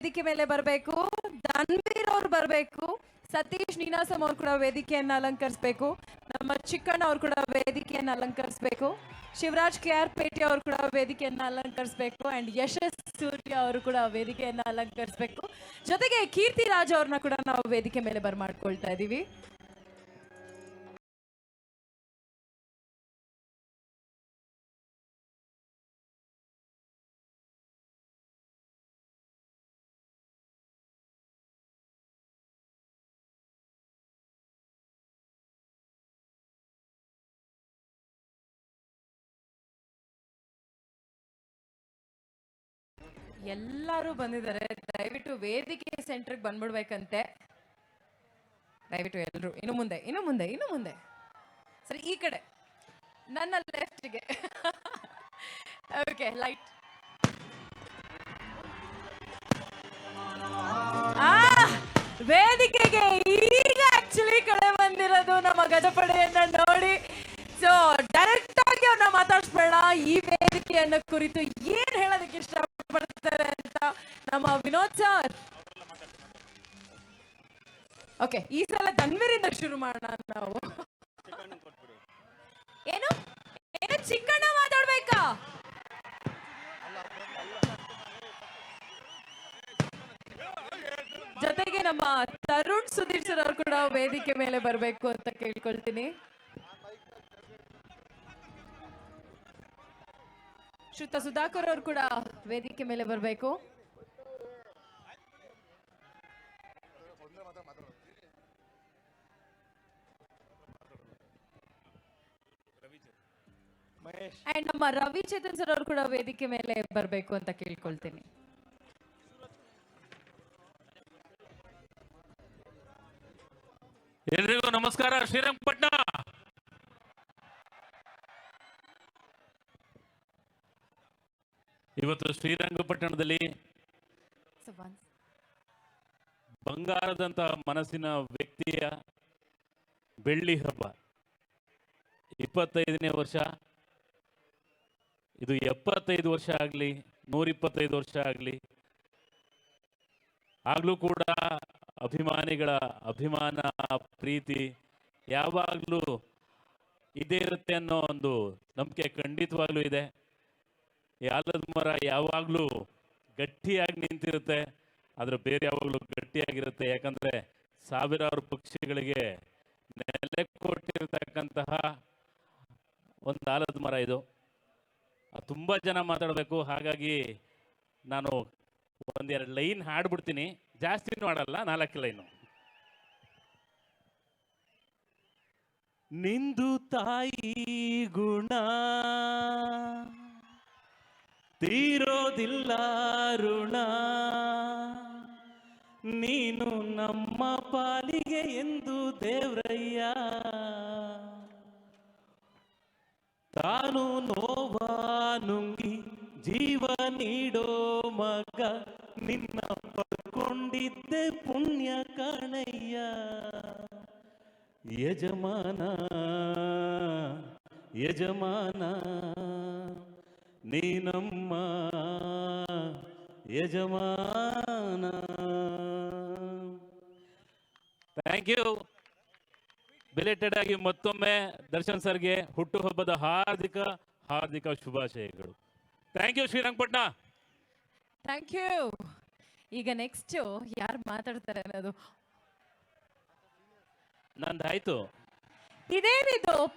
ವೇದಿಕೆ ಮೇಲೆ ಬರಬೇಕು. ಧನ್ವೀರ್ ಅವ್ರು ಬರಬೇಕು. ಸತೀಶ್ ನೀನಾಸಂ ಅವ್ರು ಕೂಡ ವೇದಿಕೆಯನ್ನು ಅಲಂಕರಿಸಬೇಕು. ನಮ್ಮ ಚಿಕ್ಕಣ್ಣ ಅವ್ರು ಕೂಡ ವೇದಿಕೆಯನ್ನು ಅಲಂಕರಿಸಬೇಕು. ಶಿವರಾಜ್ KR ಪೇಟೆ ಅವರು ಕೂಡ ವೇದಿಕೆಯನ್ನು ಅಲಂಕರಿಸಬೇಕು. ಅಂಡ್ ಯಶಸ್ ಸೂರ್ಯ ಅವರು ಕೂಡ ವೇದಿಕೆಯನ್ನು ಅಲಂಕರಿಸಬೇಕು. ಜೊತೆಗೆ ಕೀರ್ತಿ ರಾಜ್ ಅವ್ರನ್ನ ಕೂಡ ನಾವು ವೇದಿಕೆ ಮೇಲೆ ಬರ್ಮಾಡ್ಕೊಳ್ತಾ ಇದ್ದೀವಿ. ಎಲ್ಲರೂ ಬಂದಿದ್ದಾರೆ. ದಯವಿಟ್ಟು ವೇದಿಕೆ ಸೆಂಟರ್ಗೆ ಬಂದ್ಬಿಡ್ಬೇಕಂತೆ. ದಯವಿಟ್ಟು ಎಲ್ಲರೂ ಇನ್ನು ಮುಂದೆ ಸರಿ, ಈ ಕಡೆ ನನ್ನ ಲೆಫ್ಟ್ಗೆ. Okay, light. ವೇದಿಕೆಗೆ ಈಗ ಆಕ್ಚುಲಿ ಕಡೆ ಬಂದಿರೋದು ನಮ್ಮ ಗಜಪಡೆಯನ್ನ ನೋಡಿ. ಸೊ ಡೈರೆಕ್ಟ್ ಆಗಿ ಅವ್ರನ್ನ ಮಾತಾಡ್ಸ್ಬೇಡ. ಈ ವೇದಿಕೆಯನ್ನ ಕುರಿತು ಏನ್ ಹೇಳೋದಕ್ಕೆ ಇಷ್ಟಪಡ್ತಾರೆ ಅಂತ ನಮ್ಮ ವಿನೋದ್ ಸರ್. ಓಕೆ, ಈ ಸಲ ಧನ್ವೀರಿಂದ ಶುರು ಮಾಡೋಣ ನಾವು. ಏನು ಚಿಕ್ಕಣ್ಣ ಮಾತಾಡ್ಬೇಕಾ? ಜೊತೆಗೆ ನಮ್ಮ ತರುಣ್ ಸುಧೀರ್ ಸರ್ ಅವರು ಕೂಡ ವೇದಿಕೆ ಮೇಲೆ ಬರಬೇಕು ಅಂತ ಕೇಳ್ಕೊಳ್ತೀನಿ. ಶ್ರುತ ಸುಧಾಕರ್ ಅವರು ಕೂಡ ವೇದಿಕೆ ಮೇಲೆ ಬರಬೇಕು. ಅಂಡ್ ನಮ್ಮ ರವಿ ಚೇತನ್ ಸರ್ ಅವರು ಕೂಡ ವೇದಿಕೆ ಮೇಲೆ ಬರಬೇಕು ಅಂತ ಕೇಳ್ಕೊಳ್ತೀನಿ. ಎಲ್ರಿಗೂ ನಮಸ್ಕಾರ. ಶ್ರೀರಂಗಪಟ್ಟಣ ಇವತ್ತು ಶ್ರೀರಂಗಪಟ್ಟಣದಲ್ಲಿ ಬಂಗಾರದಂತ ಮನಸ್ಸಿನ ವ್ಯಕ್ತಿಯ ಬೆಳ್ಳಿ ಹಬ್ಬ 25ನೇ ವರ್ಷ. ಇದು 75 ವರ್ಷ ಆಗಲಿ 125 ವರ್ಷ ಆಗಲಿ, ಆಗ್ಲೂ ಕೂಡ ಅಭಿಮಾನಿಗಳ ಅಭಿಮಾನ ಪ್ರೀತಿ ಯಾವಾಗಲೂ ಇದೇ ಇರುತ್ತೆ ಅನ್ನೋ ಒಂದು ನಂಬಿಕೆ ಖಂಡಿತವಾಗ್ಲೂ ಇದೆ. ಈ ಆಲದ ಮರ ಯಾವಾಗಲೂ ಗಟ್ಟಿಯಾಗಿ ನಿಂತಿರುತ್ತೆ, ಆದರೆ ಬೇರೆ ಯಾವಾಗಲೂ ಗಟ್ಟಿಯಾಗಿರುತ್ತೆ. ಯಾಕಂದರೆ ಸಾವಿರಾರು ಪಕ್ಷಿಗಳಿಗೆ ನೆಲೆ ಕೊಟ್ಟಿರ್ತಕ್ಕಂತಹ ಒಂದು ಆಲದ ಮರ ಇದು. ತುಂಬ ಜನ ಮಾತಾಡಬೇಕು, ಹಾಗಾಗಿ ನಾನು ಒಂದೆರಡು ಲೈನ್ ಹಾಡ್ಬಿಡ್ತೀನಿ. ಜಾಸ್ತಿನೂ ಆಡಲ್ಲ, 4 ಲೈನು. ನಿಂದು ತಾಯಿ ಗುಣ ತೀರೋದಿಲ್ಲ ಋಣ, ನೀನು ನಮ್ಮ ಪಾಲಿಗೆ ಎಂದು ದೇವ್ರಯ್ಯ. ತಾನು ನೋವಾ ನುಂಗಿ ಜೀವ ನೀಡೋ ಮಗ, ನಿನ್ನ ಪಡ್ಕೊಂಡಿದ್ದೆ ಪುಣ್ಯ ಕಾಣಯ್ಯ. ಯಜಮಾನ ಯಜಮಾನ ನೀನಮ್ಮ ಯಜಮಾನ. Thank you. ಬಿಲೇಟೆಡ್ ಆಗಿ ಮತ್ತೊಮ್ಮೆ ದರ್ಶನ್ ಸರ್ಗೆ ಹುಟ್ಟುಹಬ್ಬದ ಹಾರ್ದಿಕ ಶುಭಾಶಯಗಳು. Thank you Srirangapatna. Thank you. ಈಗ ನೆಕ್ಸ್ಟ್ ಯಾರು ಮಾತಾಡ್ತಾರೆ ಅನ್ನೋದು ನಂದಾಯ್ತು. ಇದೇನಿದು